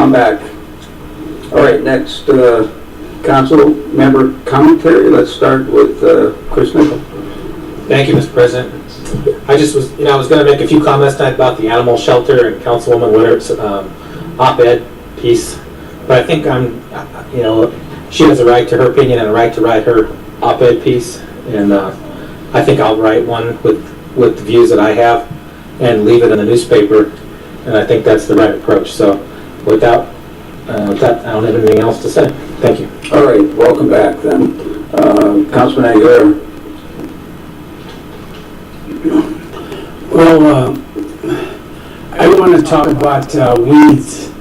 I'm back. All right, next council member commentary. Let's start with Chris Nickel. Thank you, Mr. President. I was going to make a few comments tonight about the animal shelter and Councilwoman Winter's op-ed piece, but I think she has a right to her opinion and a right to write her op-ed piece, and I think I'll write one with the views that I have and leave it in the newspaper, and I think that's the right approach. So with that, I don't have anything else to say. Thank you. All right, welcome back then. Councilman Aguilera. Well, I want to talk about weeds,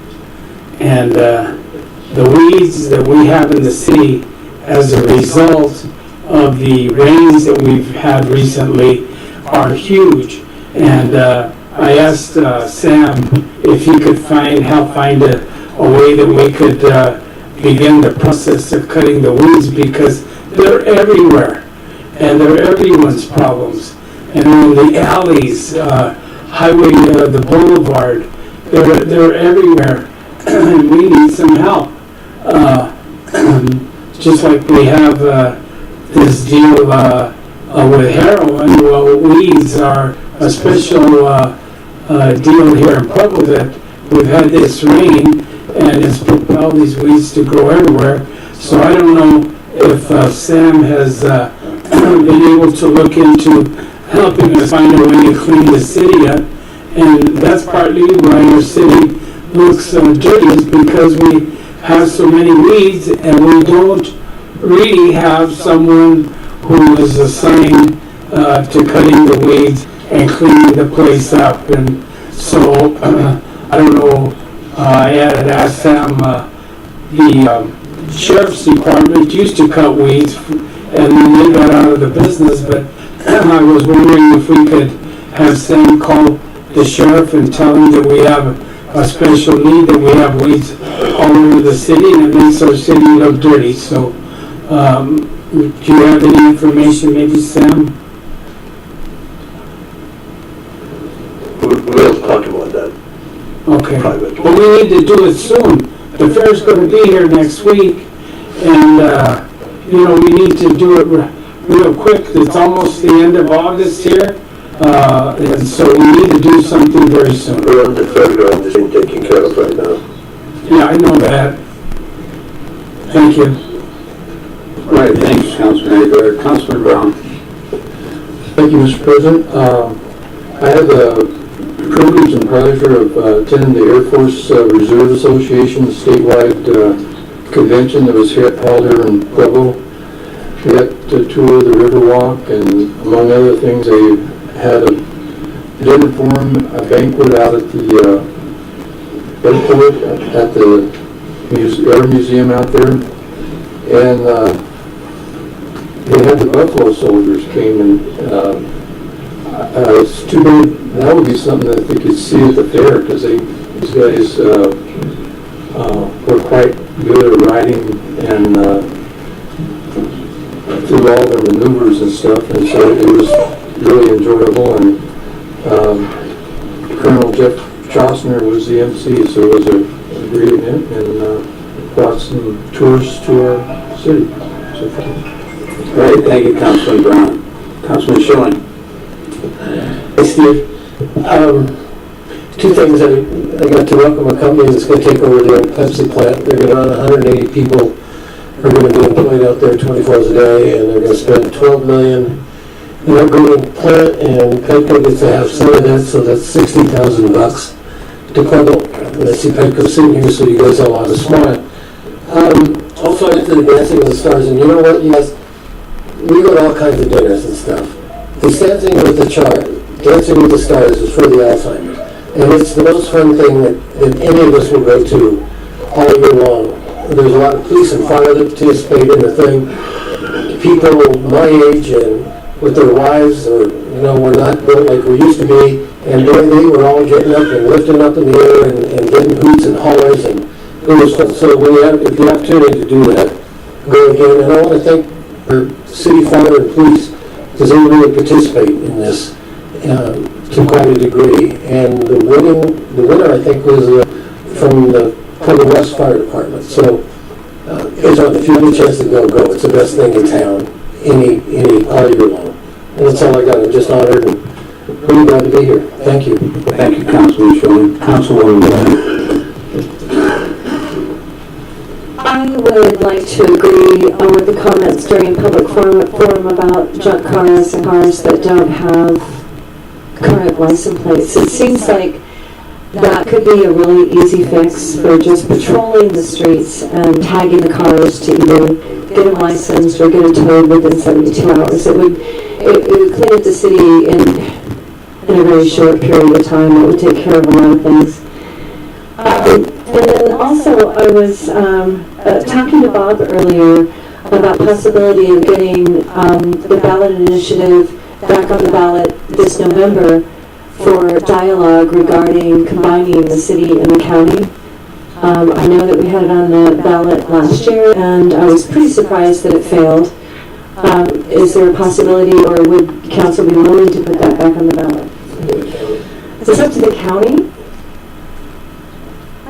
and the weeds that we have in the city as a result of the rains that we've had recently are huge. And I asked Sam if he could help find a way that we could begin the process of cutting the weeds, because they're everywhere and they're everyone's problems. And in the alleys, highway, the boulevard, they're everywhere. And we need some help. Just like we have this deal with heroin, well, weeds are a special deal here in Pueblo, that we've had this rain and it's propelled these weeds to grow everywhere. So I don't know if Sam has been able to look into helping us find a way to clean the city up. And that's partly why our city looks dirty, is because we have so many weeds and we don't really have someone who is assigned to cutting the weeds and cleaning the place up. And so I don't know, I had asked Sam, the sheriff's department used to cut weeds and then they got out of the business, but I was wondering if we could have Sam call the sheriff and tell him that we have a special need, that we have weeds all over the city and it makes our city look dirty. So do you have any information, maybe, Sam? We'll talk about that. Okay. Private. Well, we need to do it soon. The fair's going to be here next week, and we need to do it real quick. It's almost the end of August here, and so we need to do something very soon. We're on the fairground, this being taken care of right now. Yeah, I know that. Thank you. All right, thanks, Councilman Aguilera. Councilman Brown. Thank you, Mr. President. I have the privilege and pleasure of attending the Air Force Reserve Association statewide convention that was held here in Pueblo. We got to tour the Riverwalk, and among other things, they had a dinner forum, a banquet out at the airport, at the Air Museum out there, and they had the Buffalo Soldiers came, and it's too bad. That would be something that they could see at the fair, because these guys were quite good at riding and through all their maneuvers and stuff, and so it was really enjoyable. And Colonel Jeff Chostner was the MC, so it was a great event, and brought some tourists to our city. So, Great, thank you, Councilman Brown. Councilman Schilling. Hey, Steve. Two things. I got to welcome a company that's going to take over the Pepsi plant. They're going to run 180 people are going to be employed out there 24 hours a day, and they're going to spend $12 million in upgrading the plant, and Petco gets to have some of that, so that's $60,000 to Pueblo. And I see Petco sitting here, so you guys all have a smile. Also, I went to the Dancing with the Stars, and you know what, you guys, we go to all kinds of dinners and stuff. The Dancing with the Stars is for the Alzheimer's. And it's the most fun thing that any of us will go to all year long. There's a lot of police and fire that participate in the thing. People my age and with their wives, or we're not built like we used to be. And boy, they were all getting up and lifting up in the air and getting hoots and hollers, and it was fun. So if you have the opportunity to do that, go again. And I want to thank our city fire and police, because they really participate in this to quite a degree. And the winner, I think, was from the for the West Fire Department. So it's on, if you get a chance to go, go. It's the best thing in town, all year long. And that's all I got. I'm just honored and really glad to be here. Thank you. Thank you, Councilman Shulman. Councilwoman Leonard. I would like to agree with the comments during public forum about junk cars and cars that don't have current license plates. It seems like that could be a really easy fix for just patrolling the streets and tagging the cars to either get them licensed or get them towed within 72 hours. It would clean up the city in a very short period of time. It would take care of a lot of things. And then also I was talking to Bob earlier about possibility of getting the ballot initiative back on the ballot this November for dialogue regarding combining the city and the county. I know that we had it on the ballot last year, and I was pretty surprised that it failed. Is there a possibility, or would council be willing to put that back on the ballot? Is this up to the county?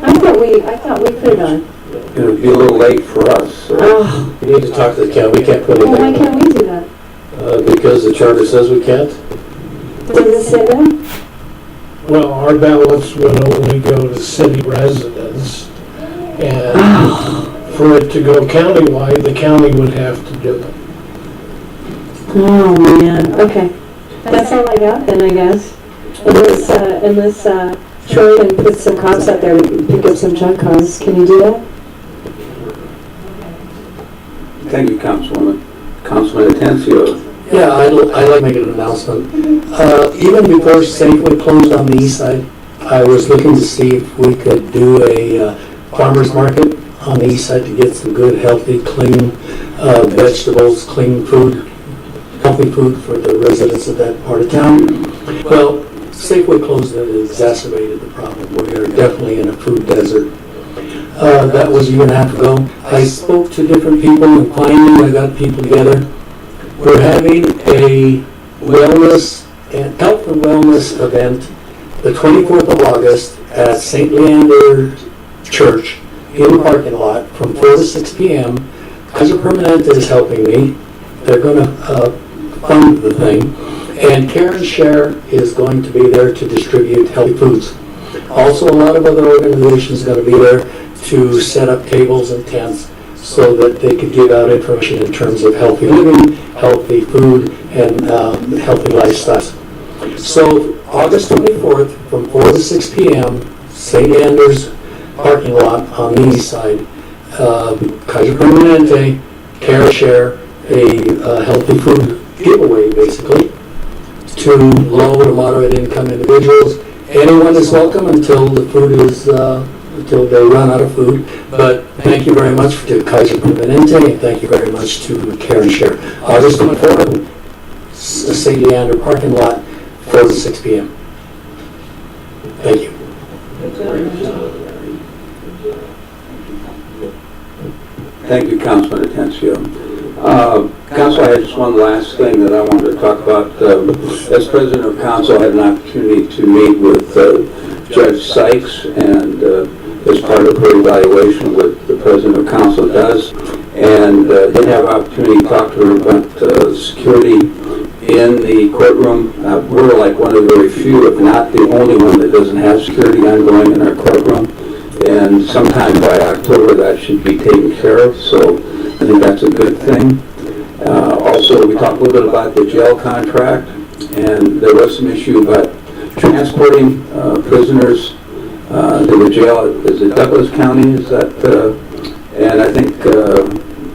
I thought we put it on. It would be a little late for us. So. Oh, We need to talk to the county. We can't put well, why anything can't we do that? because the charter says we can't. Does it say that? Well, our ballots would only go to city residents, and for it to go countywide, the county would have to do it. Oh, man. Okay. That's all I got then, I guess. Unless Troy can put some cops out there to pick up some junk cars. Can you do that? Thank you, Councilwoman. Councilman Atencio. Yeah, I'd like to make an announcement. Even before Safeway closed on the east side, I was looking to see if we could do a farmer's market on the east side to get some good, healthy, clean vegetables, clean food, healthy food for the residents of that part of town. Well, Safeway closed and it exacerbated the problem. We are definitely in a food desert. That was a year and a half ago. I spoke to different people and finally I got people together. We're having a wellness and health and wellness event the 24th of August at St. Leander Church in the parking lot from 4 to 6 p.m. Kaiser Permanente is helping me. They're going to fund the thing. And Karen Share is going to be there to distribute healthy foods. Also, a lot of other organizations are going to be there to set up tables and tents so that they could give out information in terms of healthy living, healthy food, and healthy lifestyles. So, August 24th from 4 to 6 p.m., St. Andrews parking lot on the east side, Kaiser Permanente, Care Share, a healthy food giveaway, basically, to low to moderate income individuals. Anyone is welcome until the food is, until they run out of food. But thank you very much to Kaiser Permanente, and thank you very much to Care and Share. August 24th, St. Leander parking lot, 4 to 6 p.m. Thank you. Thank you, Councilman Atencio. Council, I had just one last thing that I wanted to talk about. As President of Council, I had an opportunity to meet with Judge Sykes, and as part of her evaluation what the President of Council does, and did have an opportunity to talk to her about security in the courtroom. We're like one of the very few, if not the only one, that doesn't have security ongoing in our courtroom, and sometime by October that should be taken care of, so I think that's a good thing. Also, we talked a little bit about the jail contract, and there was some issue about transporting prisoners to the jail. Is it Douglas County? Is that? And I think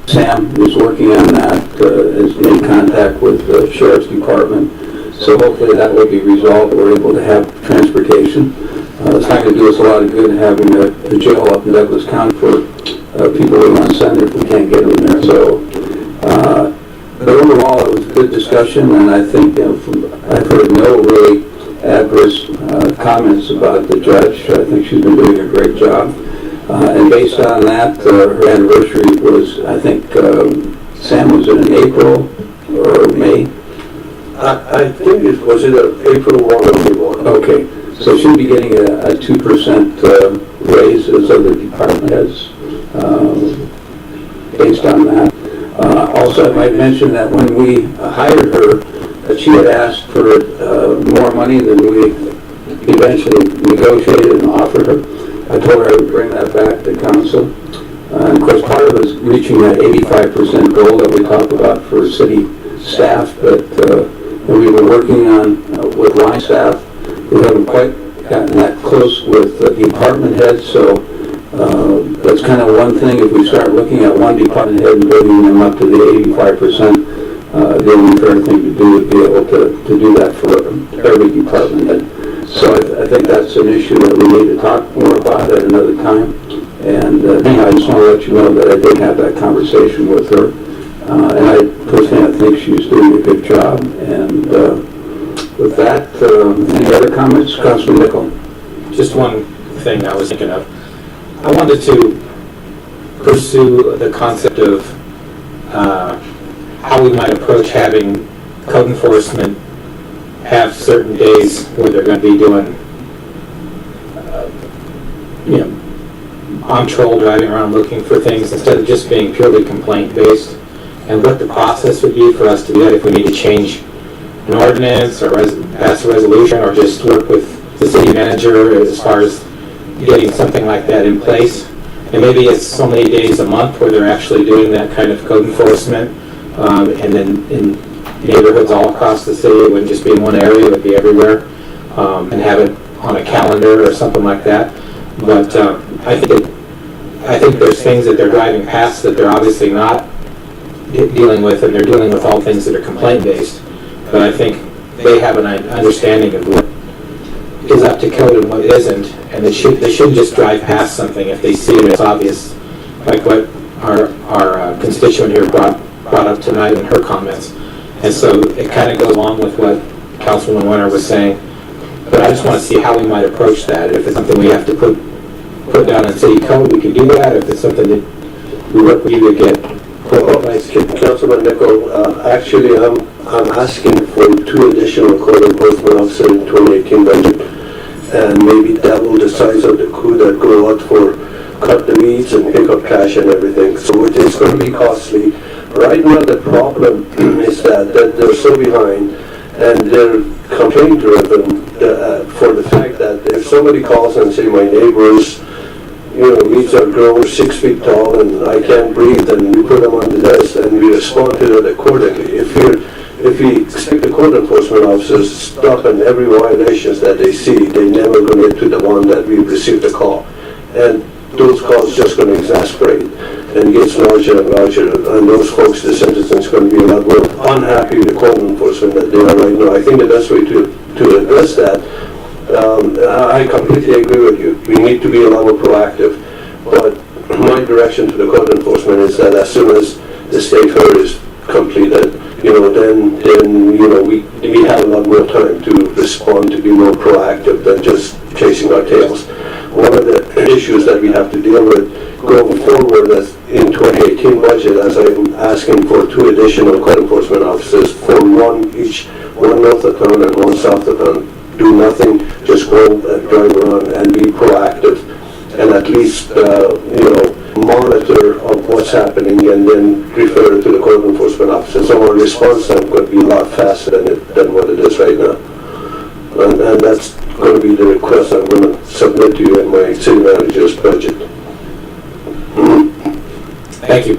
Sam is working on that, is in contact with the Sheriff's Department. So hopefully that will be resolved. We're able to have transportation. It's not going to do us a lot of good having the jail up in Douglas County for people we want to send if we can't get them there. So, but overall, it was a good discussion, and I think I've heard no really adverse comments about the judge. I think she's been doing a great job. And based on that, her anniversary was, I think, Sam, was it in April or May? I think it was either April 1 or May 1. Okay, So she'll be getting a 2% raise as other department heads based on that. Also, I might mention that when we hired her, she had asked for more money than we eventually negotiated and offered her. I told her I would bring that back to council. Of course, part of it is reaching that 85% goal that we talk about for city staff, but we've been working on with line staff. We haven't quite gotten that close with department heads, so that's kind of one thing. If we start looking at one department head and bringing them up to the 85%, the only fair thing to do would be able to do that for every department head. So I think that's an issue that we need to talk more about at another time. And anyhow, I just want to let you know that I did have that conversation with her. And I personally, I think she's doing a good job. And with that, any other comments? Councilman Nickel. Just one thing I was thinking of. I wanted to pursue the concept of how we might approach having code enforcement have certain days where they're going to be doing, on troll, driving around looking for things instead of just being purely complaint-based, and what the process would be for us to do that if we need to change an ordinance or pass a resolution or just work with the city manager as far as getting something like that in place. And maybe it's so many days a month where they're actually doing that kind of code enforcement, and then in neighborhoods all across the city. It wouldn't just be in one area, it would be everywhere, and have it on a calendar or something like that. But I think there's things that they're driving past that they're obviously not dealing with, and they're dealing with all things that are complaint-based. But I think they have an understanding of what is up to code and what isn't, and they shouldn't just drive past something if they see it as obvious, like what our constituent here brought up tonight in her comments. And so it kind of goes along with what Councilwoman Winter was saying, but I just want to see how we might approach that. If it's something we have to put down in city code, we can do that. If it's something that we work with you to get put in place. Councilman Nickel, actually I'm asking for 2 additional code enforcement officers in 2018 budget, and maybe double the size of the crew that go out for cut the weeds and pick up trash and everything. So it's going to be costly. Right now the problem is that they're so behind, and they're complaint driven for the fact that if somebody calls and say my neighbor's weeds are grown 6 feet tall and I can't breathe, and we put them on the list and we respond to that accordingly. If we expect the code enforcement officers to stop on every violations that they see, they never going to get to the one that we received a call, and those calls just going to exasperate and gets larger and larger, and those folks, the citizens, going to be a lot more unhappy with the code enforcement that they are right now. I think the best way to address that, I completely agree with you. We need to be a lot more proactive, but my direction to the code enforcement is that as soon as the state fair is completed, then we have a lot more time to respond, to be more proactive than just chasing our tails. One of the issues that we have to deal with going forward is in 2018 budget, as I'm asking for 2 additional code enforcement officers, for one north of town and one south of town. Do nothing, just go and drive around and be proactive, and at least monitor of what's happening, and then refer to the code enforcement officer. So our response time could be a lot faster than what it is right now. And that's going to be the request I'm going to submit to you in my city manager's budget. Thank you.